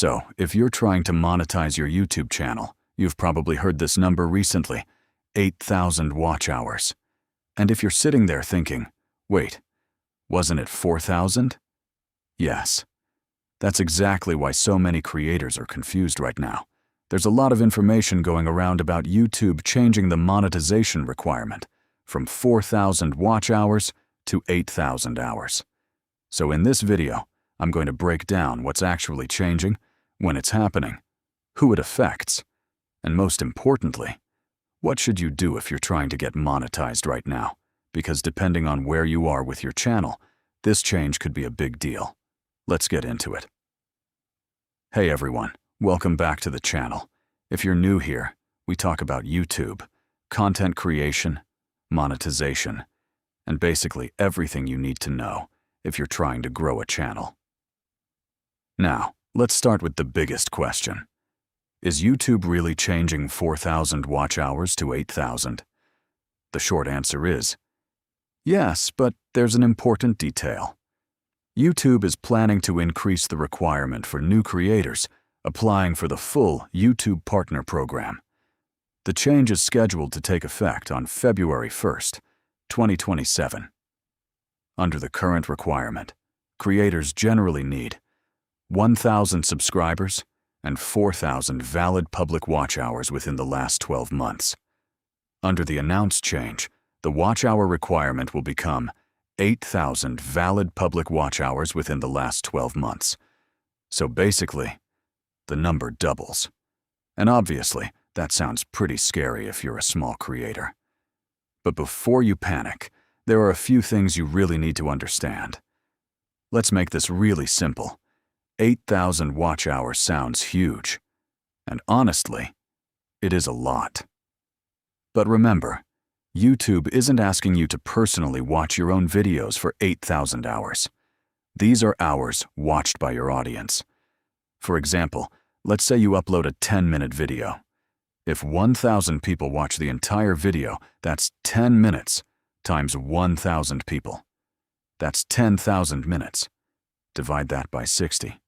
So, if you're trying to monetize your YouTube channel, you've probably heard this number recently, 8,000 watch hours. And if you're sitting there thinking, wait, wasn't it 4,000? Yes. That's exactly why so many creators are confused right now. There's a lot of information going around about YouTube changing the monetization requirement from 4,000 watch hours to 8,000 hours. So in this video, I'm going to break down what's actually changing, when it's happening, who it affects, and most importantly, what should you do if you're trying to get monetized right now? Because depending on where you are with your channel, this change could be a big deal. Let's get into it. Hey everyone, welcome back to the channel. If you're new here, we talk about YouTube, content creation, monetization, and basically everything you need to know if you're trying to grow a channel. Now, let's start with the biggest question. Is YouTube really changing 4,000 watch hours to 8,000? The short answer is yes, but there's an important detail. YouTube is planning to increase the requirement for new creators applying for the full YouTube Partner Program. The change is scheduled to take effect on February 1st, 2027. Under the current requirement, creators generally need 1,000 subscribers and 4,000 valid public watch hours within the last 12 months. Under the announced change, the watch hour requirement will become 8,000 valid public watch hours within the last 12 months. So basically, the number doubles. And obviously, that sounds pretty scary if you're a small creator. But before you panic, there are a few things you really need to understand. Let's make this really simple. 8,000 watch hours sounds huge. And honestly, it is a lot. But remember, YouTube isn't asking you to personally watch your own videos for 8,000 hours. These are hours watched by your audience. For example, let's say you upload a 10-minute video. If 1,000 people watch the entire video, that's 10 minutes times 1,000 people. That's 10,000 minutes. Divide that by 60.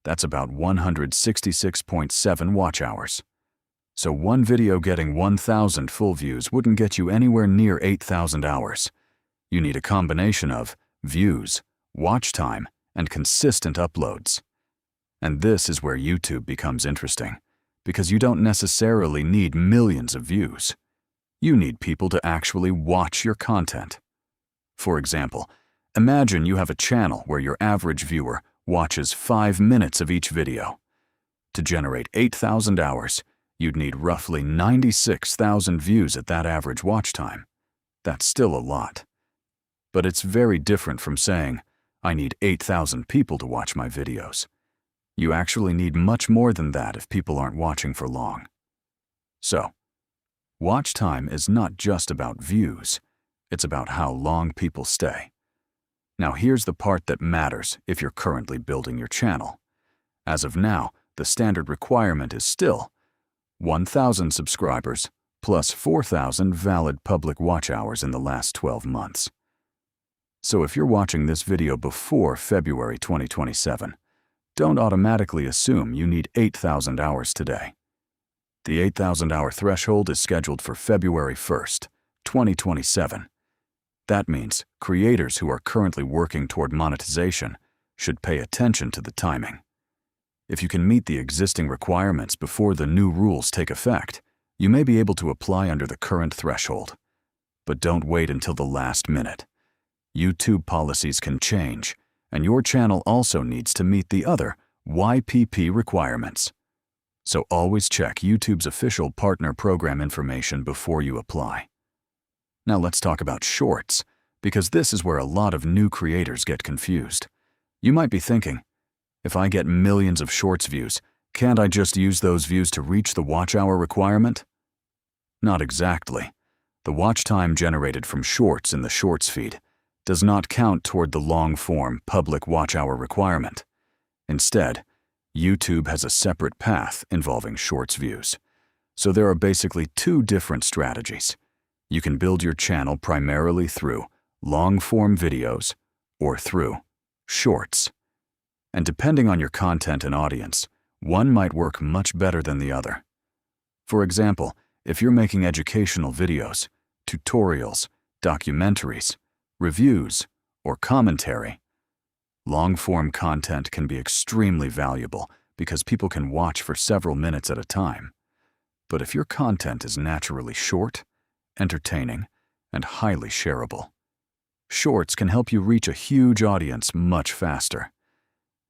That's about 166.7 watch hours. So one video getting 1,000 full views wouldn't get you anywhere near 8,000 hours. You need a combination of views, watch time, and consistent uploads. And this is where YouTube becomes interesting, because you don't necessarily need millions of views. You need people to actually watch your content. For example, imagine you have a channel where your average viewer watches 5 minutes of each video. To generate 8,000 hours, you'd need roughly 96,000 views at that average watch time. That's still a lot. But it's very different from saying, I need 8,000 people to watch my videos. You actually need much more than that if people aren't watching for long. So, watch time is not just about views, it's about how long people stay. Now here's the part that matters if you're currently building your channel. As of now, the standard requirement is still 1,000 subscribers plus 4,000 valid public watch hours in the last 12 months. So if you're watching this video before February 2027, don't automatically assume you need 8,000 hours today. The 8,000 hour threshold is scheduled for February 1st, 2027. That means creators who are currently working toward monetization should pay attention to the timing. If you can meet the existing requirements before the new rules take effect, you may be able to apply under the current threshold. But don't wait until the last minute. YouTube policies can change, and your channel also needs to meet the other YPP requirements. So always check YouTube's official partner program information before you apply. Now let's talk about shorts, because this is where a lot of new creators get confused. You might be thinking, if I get millions of shorts views, can't I just use those views to reach the watch hour requirement? Not exactly. The watch time generated from shorts in the shorts feed does not count toward the long-form public watch hour requirement. Instead, YouTube has a separate path involving shorts views. So there are basically two different strategies. You can build your channel primarily through long-form videos or through shorts. And depending on your content and audience, One might work much better than the other. For example, if you're making educational videos, tutorials, documentaries, reviews, or commentary, long-form content can be extremely valuable because people can watch for several minutes at a time. But if your content is naturally short, entertaining, and highly shareable, shorts can help you reach a huge audience much faster.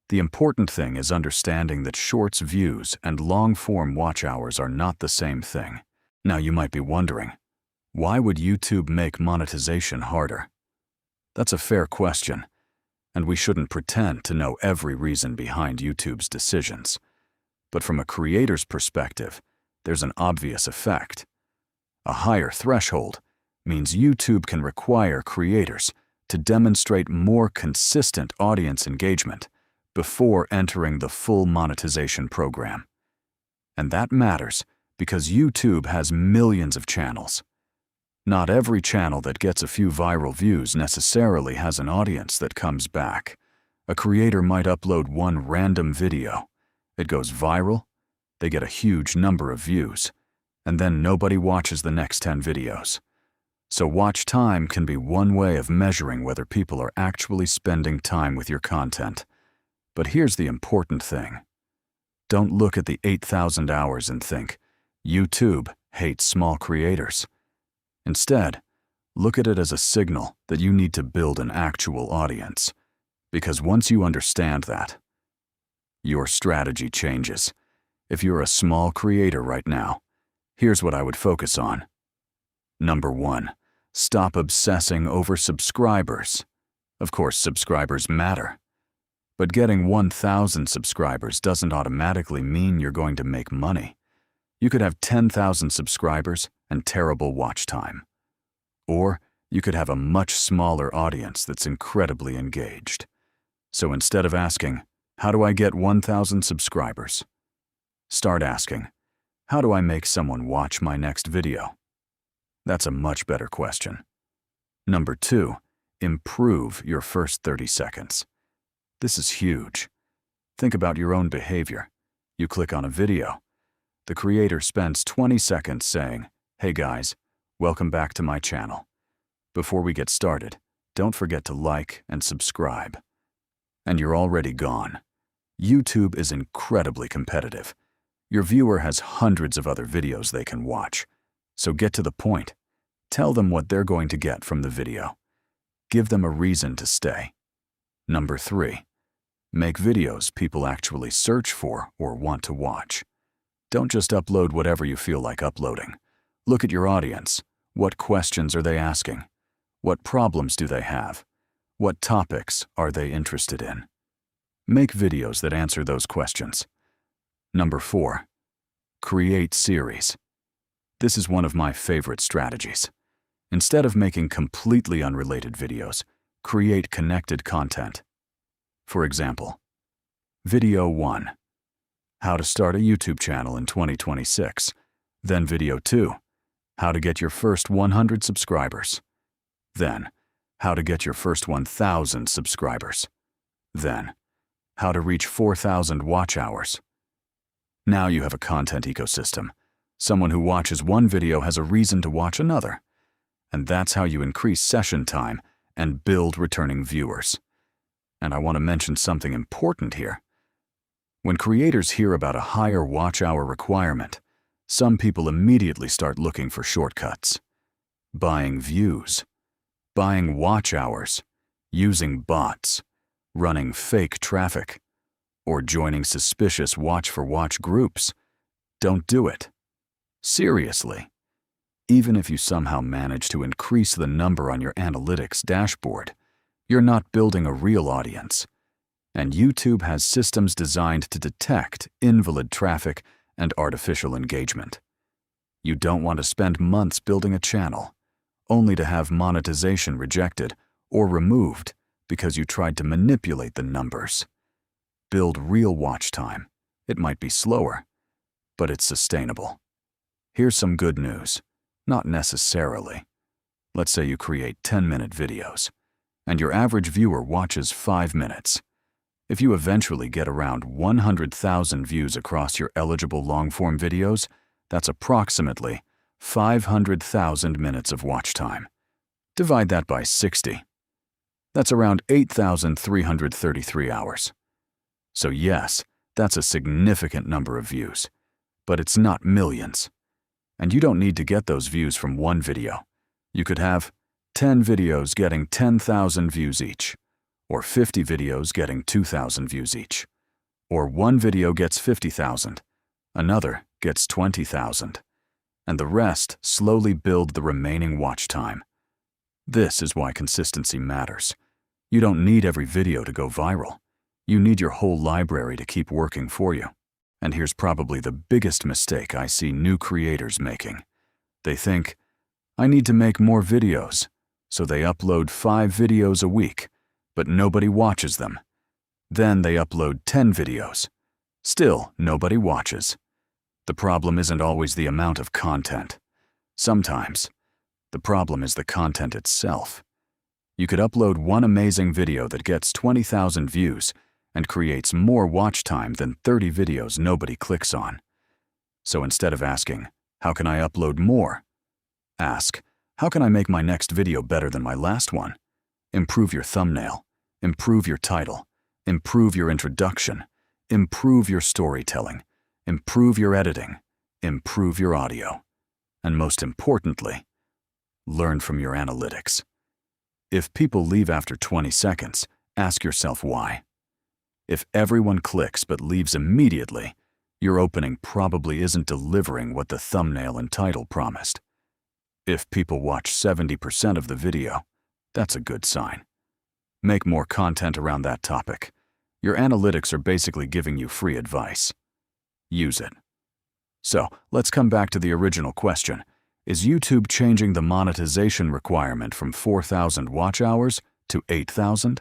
The important thing is understanding that shorts views and long-form watch hours are not the same thing. Now you might be wondering, why would YouTube make monetization harder? That's a fair question, and we shouldn't pretend to know every reason behind YouTube's decisions. But from a creator's perspective, there's an obvious effect. A higher threshold means YouTube can require creators to demonstrate more consistent audience engagement before entering the full monetization program. And that matters because YouTube has millions of channels. Not every channel that gets a few viral views necessarily has an audience that comes back. A creator might upload one random video. It goes viral, they get a huge number of views, and then nobody watches the next 10 videos. So watch time can be one way of measuring whether people are actually spending time with your content. But here's the important thing. Don't look at the 8,000 hours and think, YouTube hates small creators. Instead, look at it as a signal that you need to build an actual audience. Because once you understand that, your strategy changes. If you're a small creator right now, here's what I would focus on. Number 1, stop obsessing over subscribers. Of course, subscribers matter. But getting 1,000 subscribers doesn't automatically mean you're going to make money. You could have 10,000 subscribers and terrible watch time. Or you could have a much smaller audience that's incredibly engaged. So instead of asking, how do I get 1,000 subscribers? Start asking, how do I make someone watch my next video? That's a much better question. Number 2, improve your first 30 seconds. This is huge. Think about your own behavior. You click on a video. The creator spends 20 seconds saying, "Hey guys, welcome back to my channel. Before we get started, don't forget to like and subscribe." And you're already gone. YouTube is incredibly competitive. Your viewer has hundreds of other videos they can watch. So get to the point. Tell them what they're going to get from the video. Give them a reason to stay. Number 3, make videos people actually search for or want to watch. Don't just upload whatever you feel like uploading. Look at your audience. What questions are they asking? What problems do they have? What topics are they interested in? Make videos that answer those questions. Number 4, create series. This is one of my favorite strategies. Instead of making completely unrelated videos, create connected content. For example, Video 1, how to start a YouTube channel in 2026. Then Video 2, how to get your first 100 subscribers. Then, how to get your first 1,000 subscribers. Then, how to reach 4,000 watch hours. Now you have a content ecosystem. Someone who watches one video has a reason to watch another. And that's how you increase session time and build returning viewers. And I want to mention something important here. When creators hear about a higher watch hour requirement, some people immediately start looking for shortcuts. Buying views, buying watch hours, using bots, running fake traffic, or joining suspicious watch-for-watch groups. Don't do it. Seriously. Even if you somehow manage to increase the number on your analytics dashboard, you're not building a real audience. And YouTube has systems designed to detect invalid traffic and artificial engagement. You don't want to spend months building a channel, only to have monetization rejected or removed because you tried to manipulate the numbers. Build real watch time. It might be slower, but it's sustainable. Here's some good news. Not necessarily. Let's say you create 10-minute videos, and your average viewer watches 5 minutes. If you eventually get around 100,000 views across your eligible long-form videos, that's approximately 500,000 minutes of watch time. Divide that by 60. That's around 8,333 hours. So yes, that's a significant number of views, but it's not millions. And you don't need to get those views from one video. You could have 10 videos getting 10,000 views each, or 50 videos getting 2,000 views each, or one video gets 50,000, another gets 20,000, and the rest slowly build the remaining watch time. This is why consistency matters. You don't need every video to go viral. You need your whole library to keep working for you. And here's probably the biggest mistake I see new creators making. They think, I need to make more videos, so they upload 5 videos a week, but nobody watches them. Then they upload 10 videos. Still, nobody watches. The problem isn't always the amount of content. Sometimes, the problem is the content itself. You could upload one amazing video that gets 20,000 views and creates more watch time than 30 videos nobody clicks on. So instead of asking, how can I upload more? Ask, how can I make my next video better than my last one? Improve your thumbnail, improve your title, improve your introduction, improve your storytelling, improve your editing, improve your audio, and most importantly, learn from your analytics. If people leave after 20 seconds, ask yourself why. If everyone clicks but leaves immediately, your opening probably isn't delivering what the thumbnail and title promised. If people watch 70% of the video, that's a good sign. Make more content around that topic. Your analytics are basically giving you free advice. Use it. So, let's come back to the original question. Is YouTube changing the monetization requirement from 4,000 watch hours to 8,000?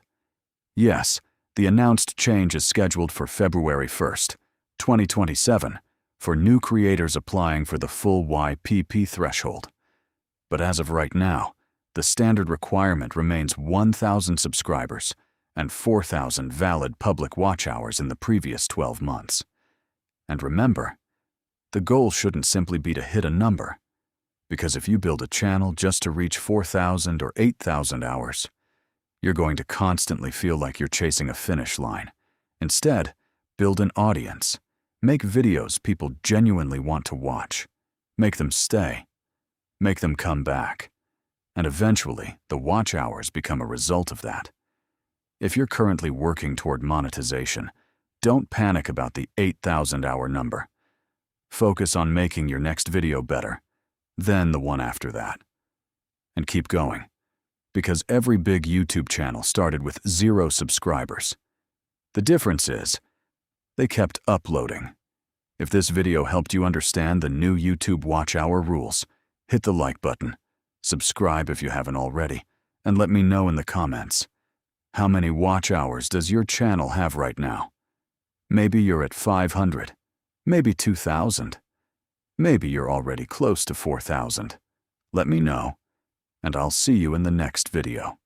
Yes, the announced change is scheduled for February 1st, 2027, for new creators applying for the full YPP threshold. But as of right now, the standard requirement remains 1,000 subscribers and 4,000 valid public watch hours in the previous 12 months. And remember, the goal shouldn't simply be to hit a number, because if you build a channel just to reach 4,000 or 8,000 hours, you're going to constantly feel like you're chasing a finish line. Instead, build an audience. Make videos people genuinely want to watch. Make them stay. Make them come back. And eventually, the watch hours become a result of that. If you're currently working toward monetization, don't panic about the 8,000-hour number. Focus on making your next video better, then the one after that. And keep going, because every big YouTube channel started with 0 subscribers. The difference is, they kept uploading. If this video helped you understand the new YouTube watch hour rules, hit the like button, subscribe if you haven't already, and let me know in the comments. How many watch hours does your channel have right now? Maybe you're at 500, maybe 2,000. Maybe you're already close to 4,000. Let me know, and I'll see you in the next video.